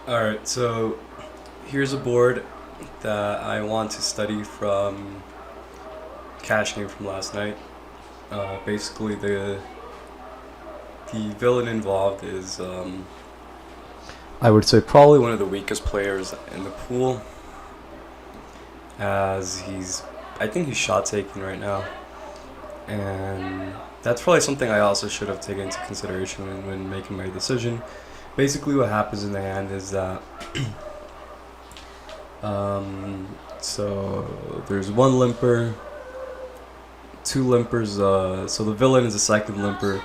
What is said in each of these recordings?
Alright, so here's a board that I want to study from cash game from last night. Basically, the villain involved is I would say probably one of the weakest players in the pool, as I think he's shot taking right now, and that's probably something I also should have taken into consideration when making my decision. Basically, what happens in the hand is that so there's one limper, two limpers. So the villain is the second limper.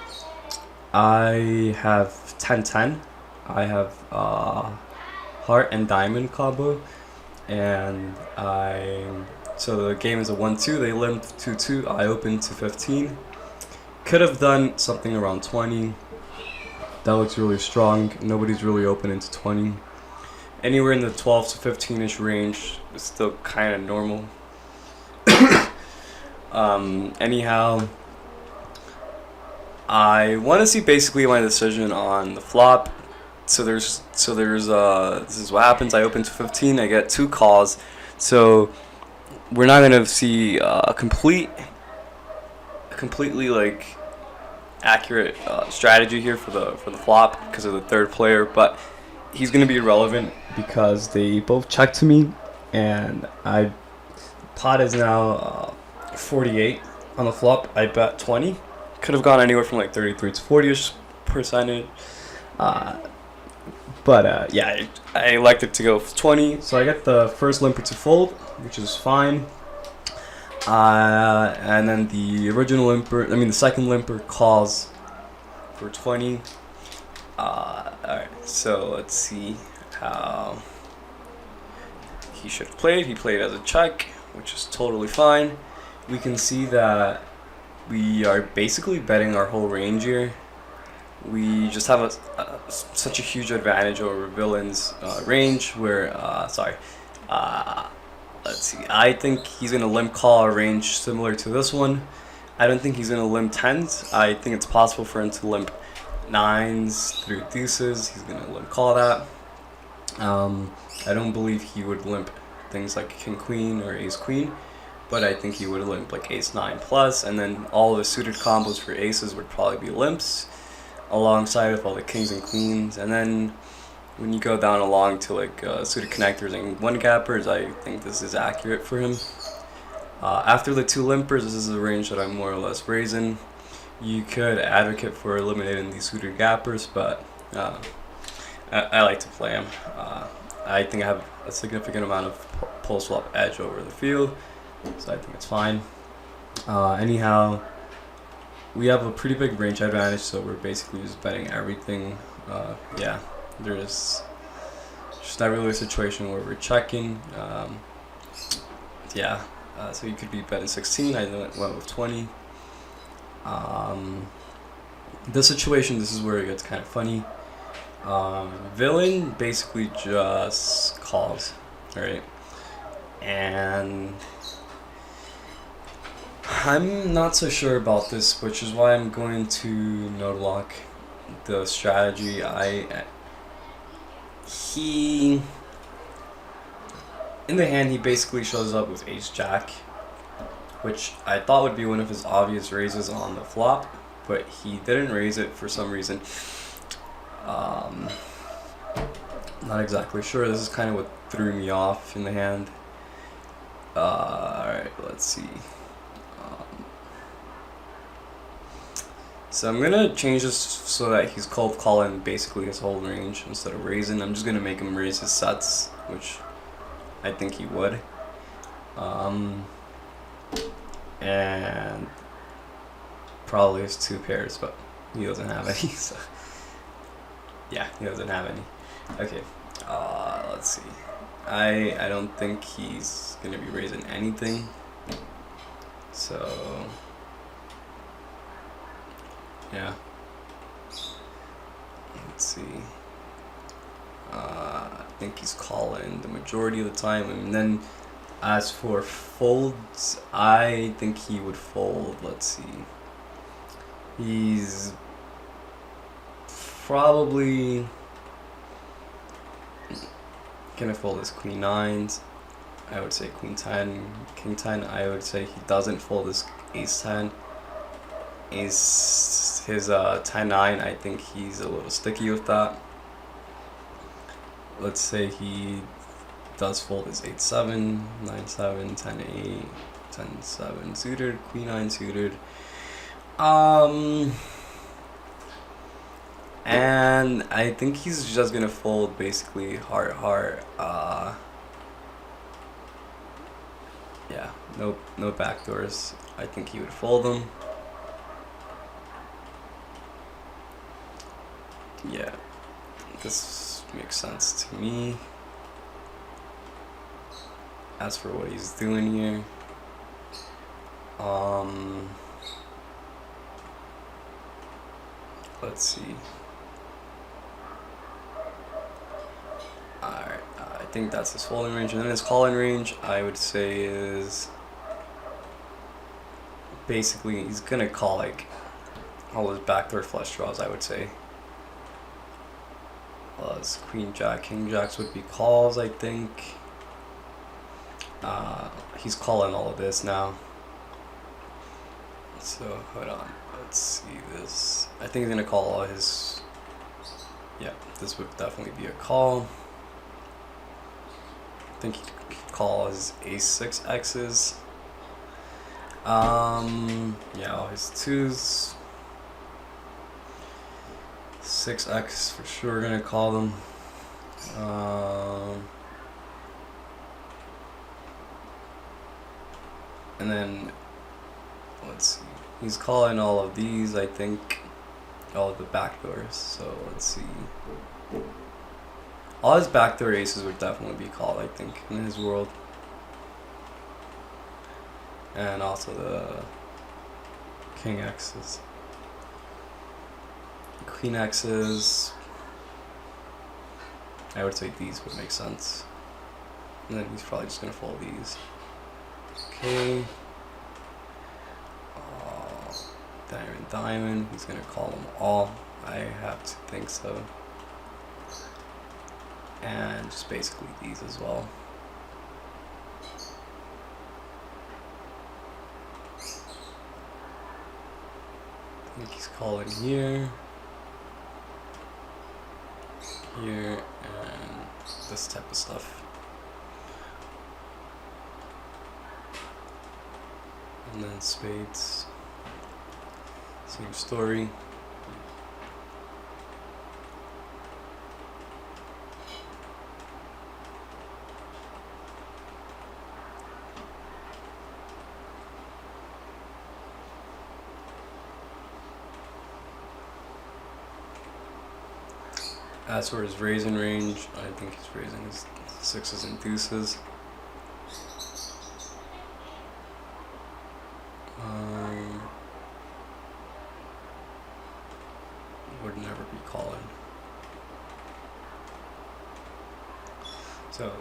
I have 10-10. I have heart and diamond combo, and so the game is a 1-2. They limp 2-2. I open to 15. Could have done something around 20. That looks really strong. Nobody's really open into 20. Anywhere in the 12 to 15-ish range is still kind of normal. Anyhow, I want to see basically my decision on the flop. So there's this is what happens. I open to 15. I get two calls. So we're not gonna see a completely like accurate strategy here for the flop because of the third player, but he's gonna be irrelevant because they both check to me, and I pot is now 48 on the flop. I bet 20. Could have gone anywhere from like 33 to 40ish percentage. But yeah, I elected to go for 20. So I get the first limper to fold, which is fine. And then the second limper calls for 20. Alright, so let's see how he should have played. He played as a check, which is totally fine. We can see that we are basically betting our whole range here. We just have such a huge advantage over villain's range. Let's see. I think he's gonna limp call a range similar to this one. I don't think he's gonna limp tens. I think it's possible for him to limp nines through deuces. He's gonna limp call that. I don't believe he would limp things like king queen or ace queen, but I think he would limp like ace 9 plus, and then all the suited combos for aces would probably be limps, alongside with all the kings and queens. And then when you go down along to like suited connectors and one gappers, I think this is accurate for him. After the two limpers, this is a range that I'm more or less raising. You could advocate for eliminating these suited gappers, but I like to play him. I think I have a significant amount of post flop edge over the field, so I think it's fine. Anyhow, we have a pretty big range advantage, so we're basically just betting everything. Yeah, there's just not really a situation where we're checking. Yeah, so you could be betting 16. I went with 20. This situation, this is where it gets kind of funny. Villain basically just calls, right? And I'm not so sure about this, which is why I'm going to no lock the strategy. He in the hand, he basically shows up with ace jack, which I thought would be one of his obvious raises on the flop, but he didn't raise it for some reason. Not exactly sure. This is kind of what threw me off in the hand. Alright, let's see. So I'm gonna change this so that he's cold calling basically his whole range instead of raising. I'm just gonna make him raise his sets, which I think he would. And probably his two pairs, but he doesn't have any. So yeah, he doesn't have any. Okay, let's see. I don't think he's gonna be raising anything. So yeah. Let's see. I think he's calling the majority of the time, and then as for folds, I think he would fold. Let's see. He's probably Gonna fold his queen nines. I would say queen 10, king 10. I would say he doesn't fold his ace 10. His 10 9. I think he's a little sticky with that. Let's say he does fold his 8 7, 9 7, 10 8, 10 7 suited, queen 9 suited. And I think he's just gonna fold basically heart heart. Yeah, no backdoors. I think he would fold them. Yeah, this makes sense to me. As for what he's doing here, let's see. Alright, I think that's his folding range. And then his calling range, I would say, is basically he's gonna call like all his backdoor flush draws, I would say. His queen jack, king jacks would be calls, I think. He's calling all of this now. So hold on, let's see this. I think he's gonna call all his. Yeah, this would definitely be a call. I think he could call his ace 6 X's. Yeah, all his 2s. 6x for sure gonna call them. And then let's see. He's calling all of these, I think, all of the backdoors. So let's see. All his backdoor aces would definitely be called, I think, in his world. And also the king X's. Queen X's. I would say these would make sense. And then he's probably just gonna fold these. Okay. Diamond, diamond. He's gonna call them all. I have to think so. And just basically these as well. I think he's calling here. Here, and this type of stuff. And then spades. Same story. As for his raising range, I think he's raising his 6s and deuces. Would never be calling. So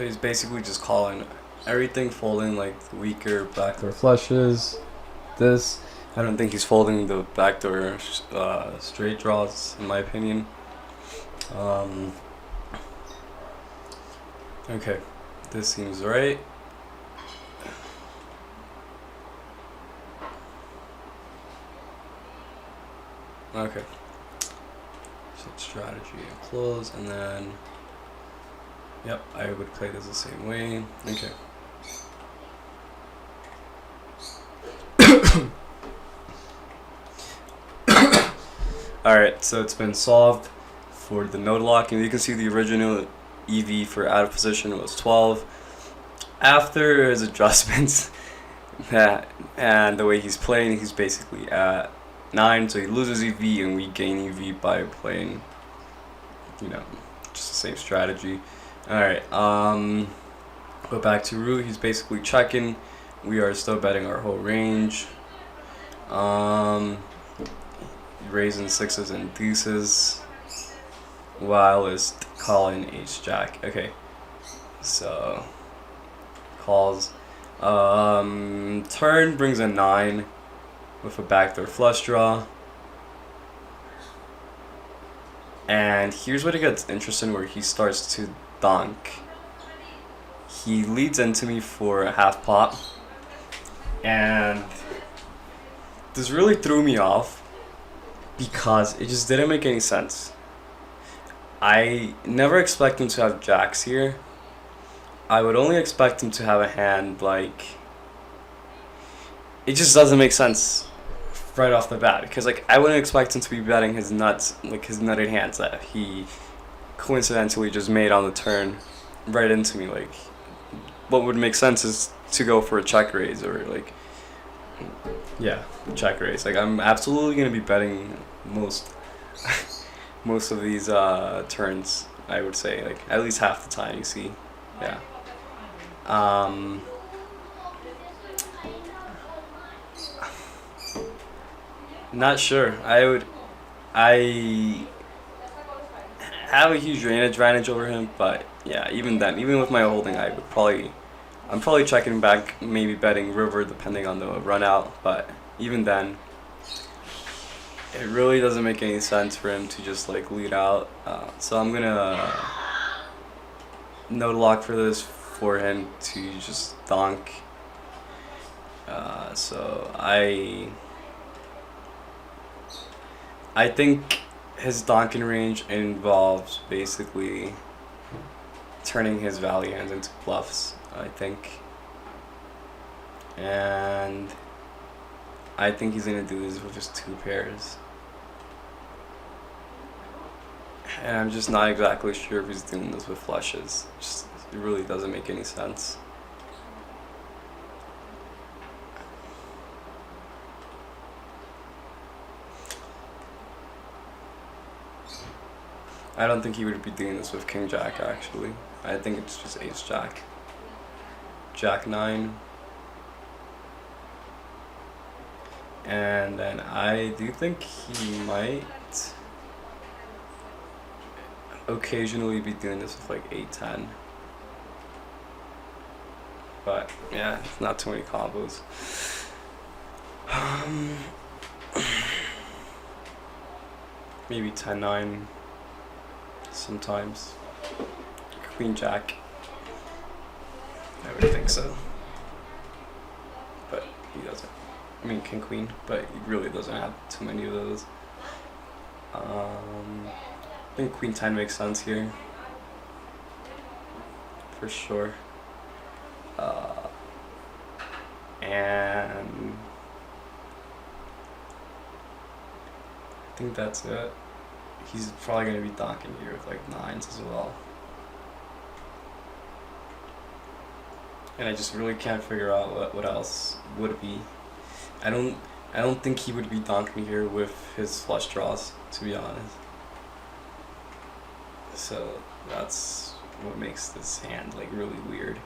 he's basically just calling everything, folding like the weaker backdoor flushes. This, I don't think he's folding the backdoor straight draws, in my opinion. Okay, this seems right. Okay. So strategy and close, and then yep, I would play this the same way. Okay. Alright, so it's been solved for the node lock, and you can see the original EV for out of position was 12. After his adjustments and the way he's playing, he's basically at 9, so he loses EV and we gain EV by playing, you know, just the same strategy. Alright, go back to root. He's basically checking. We are still betting our whole range. Raising 6s and deuces while is calling ace jack. Okay, so calls. Turn brings a 9. with a backdoor flush draw. And here's where it gets interesting, where he starts to donk. He leads into me for a half pot, and this really threw me off because it just didn't make any sense. I never expect him to have jacks here. I would only expect him to have a hand like... It just doesn't make sense right off the bat, because like I wouldn't expect him to be betting his nuts, like his nutted hands that he coincidentally just made on the turn right into me. Like, what would make sense is to go for a check raise, or like, yeah, check raise. Like, I'm absolutely gonna be betting most most of these turns, I would say, like at least half the time, you see. Yeah. Not sure. I have a huge range advantage over him, but yeah, even then, even with my holding, I'm probably checking back, maybe betting river depending on the run out, but even then, it really doesn't make any sense for him to just like lead out. So I'm gonna no lock for this, for him to just donk. So I think his donking range involves basically turning his value hands into bluffs, I think. And I think he's going to do this with just two pairs. And I'm just not exactly sure if he's doing this with flushes. It really doesn't make any sense. I don't think he would be doing this with King Jack, actually. I think it's just Ace Jack. Jack 9. And then I do think he might occasionally be doing this with like 8-10. But yeah, not too many combos. Maybe 10-9 sometimes. Queen Jack, I would think so. But he doesn't. I mean King Queen, but he really doesn't have too many of those. I think Queen 10 makes sense here. For sure. And I think that's it. He's probably going to be donking here with like 9s as well. And I just really can't figure out what else would be. I don't think he would be donking here with his flush draws, to be honest. So that's what makes this hand like really weird.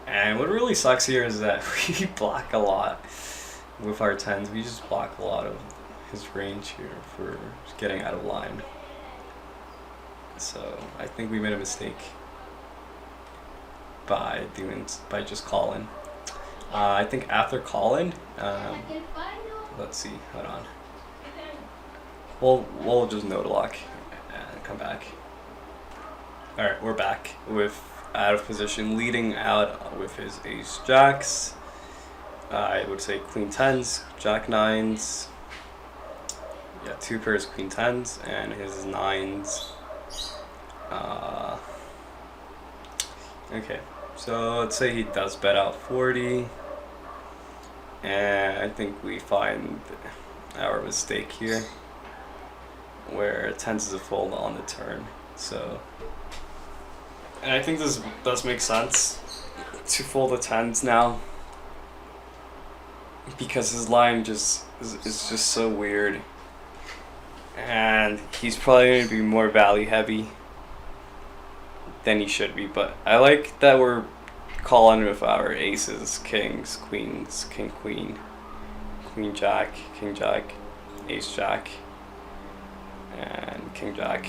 And what really sucks here is that we block a lot with our 10s. We just block a lot of his range here for getting out of line. So I think we made a mistake by just calling. I think after calling, let's see, hold on. We'll just no lock and come back. All right, we're back with out of position, leading out with his ace jacks. I would say queen 10s, jack 9s. Yeah, two pairs queen 10s and his 9s. Okay, so let's say he does bet out 40. And I think we find our mistake here, where 10s is a fold on the turn. So, and I think this does make sense to fold the 10s now, because his line just is just so weird, and he's probably going to be more value heavy than he should be. But I like that we're calling with our aces, kings, queens, king, queen, queen, jack, king, jack, ace, jack, and king, jack.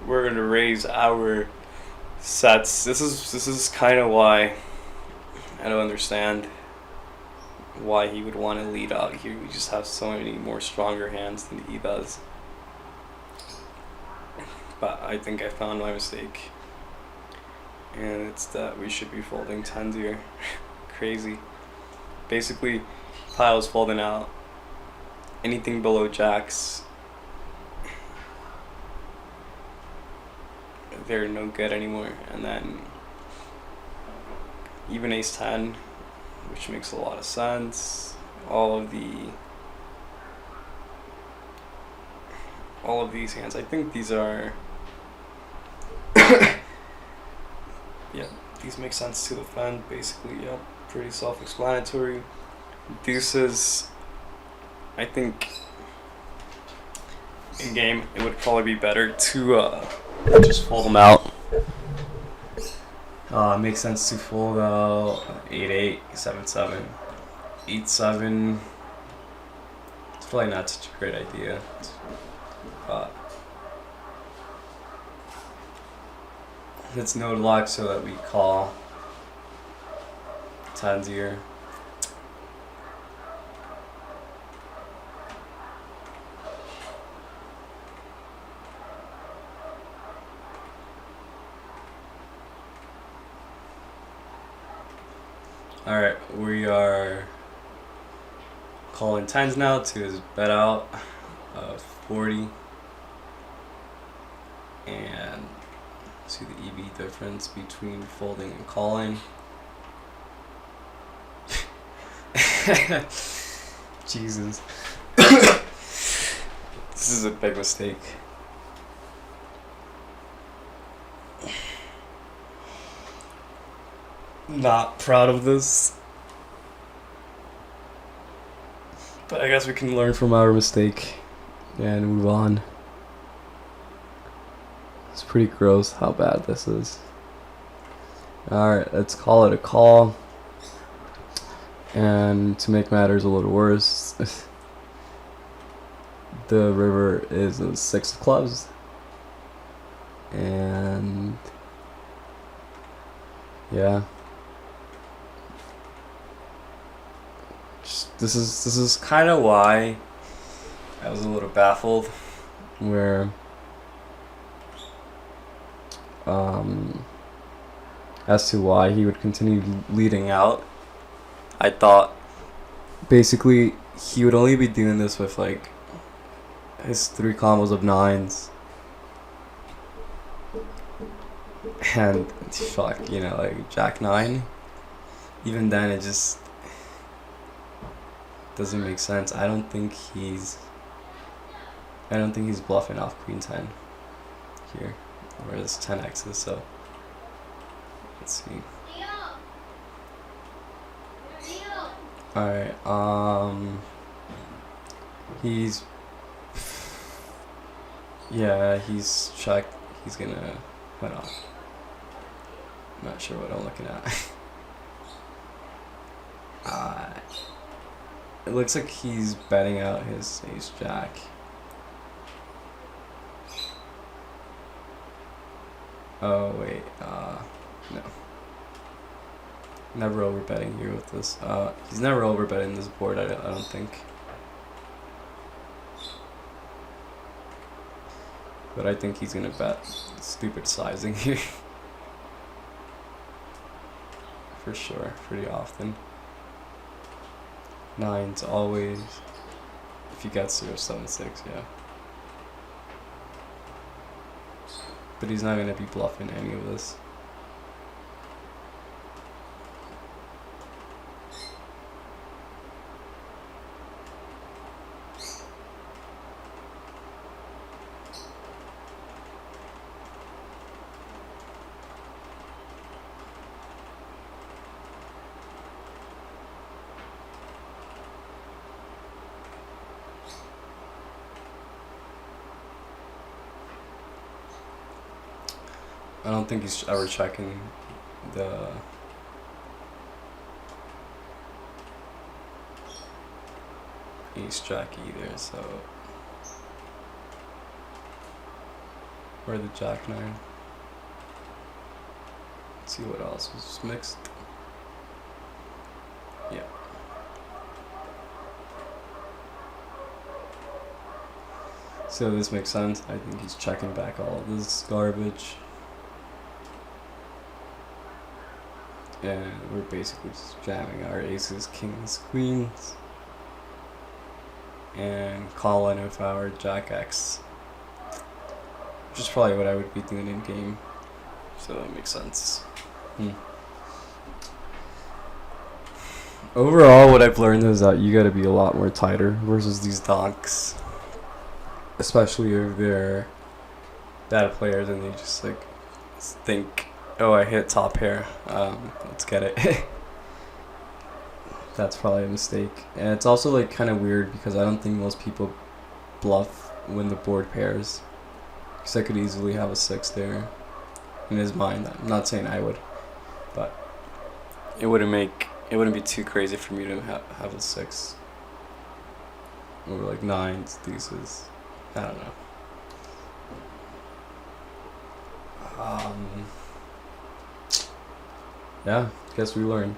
We're gonna raise our sets. This is kind of why I don't understand why he would want to lead out here. We just have so many more stronger hands than he does. But I think I found my mistake. And it's that we should be folding tens here. Crazy. Basically, pile's folding out. Anything below jacks, they're no good anymore. And then even ace 10, which makes a lot of sense. All of these hands, I think these are yeah, these make sense to defend basically. Yep, pretty self-explanatory. Deuces, I think in game it would probably be better to just fold them out. Makes sense to fold out 8-8, 7-7, 8-7. It's probably not such a great idea. It's node lock so that we call tens here. Alright, we are calling tens now to his bet out of 40. And see the EV difference between folding and calling. Jesus. This is a big mistake. Not proud of this. But I guess we can learn from our mistake and move on. It's pretty gross how bad this is. Alright, let's call it a call. And to make matters a little worse, the river is a 6 of clubs. And yeah. This is kind of why I was a little baffled, where as to why he would continue leading out. I thought basically he would only be doing this with like his 3 combos of 9s, and fuck, you know, like jack 9. Even then, it just doesn't make sense. I don't think he's bluffing off queen 10 here, where this 10x is. So let's see. Alright, he's checked. He's gonna went off. I'm not sure what I'm looking at. It looks like he's betting out his ace jack. Oh wait, no. Never overbetting here with this. He's never overbetting this board, I don't think. But I think he's gonna bet stupid sizing here. For sure, pretty often. 9s always. If he gets 0-7-6, yeah. But he's not gonna be bluffing any of this. I don't think he's ever checking the ace jack either, so, or the jack 9. Let's see what else was mixed. Yeah. So this makes sense. I think he's checking back all of this garbage. And we're basically just jamming our aces, kings, queens. And calling with our jack X. Which is probably what I would be doing in game. So that makes sense. Overall, what I've learned is that you gotta be a lot more tighter versus these donks. Especially if they're bad players and they just like think, oh, I hit top pair, let's get it. That's probably a mistake. And it's also like kind of weird because I don't think most people bluff when the board pairs. Because I could easily have a 6 there in his mind. I'm not saying I would, but it wouldn't be too crazy for me to have a 6 or like 9s, deuces. I don't know. Yeah, guess we learned.